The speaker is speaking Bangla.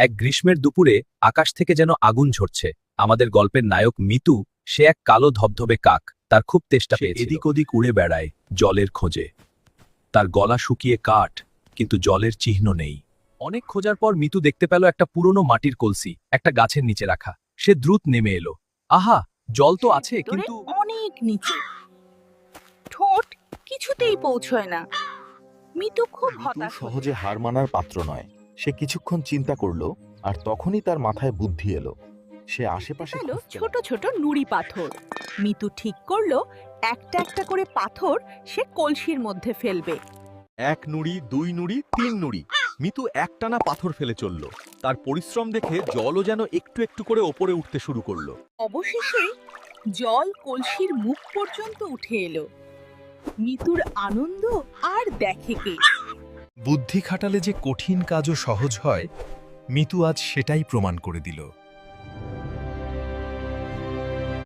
এক গ্রীষ্মের দুপুরে আকাশ থেকে যেন আগুন ঝরছে। আমাদের গল্পের নায়ক মিতু, সে এক কালো ধবধবে কাক। তার খুব তেষ্টা পেয়েছিল। এদিক ওদিক উড়ে বেড়ায় জলের খোঁজে। তার গলা শুকিয়ে কাঠ, কিন্তু জলের চিহ্ন নেই। অনেক খোঁজার পর মিতু দেখতে পেল একটা পুরনো মাটির কলসি একটা গাছের নিচে রাখা। সে দ্রুত নেমে এলো। আহা, জল তো আছে, কিন্তু অনেক নিচে। ঠোঁট কিছুতেই পৌঁছয় না। মিতু খুব মিতু হতাশ সহজে হার মানার পাত্র নয়। সে কিছুক্ষণ চিন্তা করলো, আর তখনই তার মাথায় বুদ্ধি এলো। সে আশেপাশে পেল খুঁজতে ছোট ছোট নুড়ি পাথর। মিতু ঠিক করলো একটা একটা করে পাথর সে কলসির মধ্যে ফেলবে। এক নুড়ি, দুই নুড়ি, তিন নুড়ি। মিতু একটানা পাথর ফেলে চলল। তার পরিশ্রম দেখে জলও যেন একটু একটু করে ওপরে উঠতে শুরু করলো। অবশেষে জল কলসির মুখ পর্যন্ত উঠে এলো। মিতুর আনন্দ আর দেখে কে। বুদ্ধি খাটালে যে কঠিন কাজও সহজ হয়, মিতু আজ সেটাই প্রমাণ করে দিল।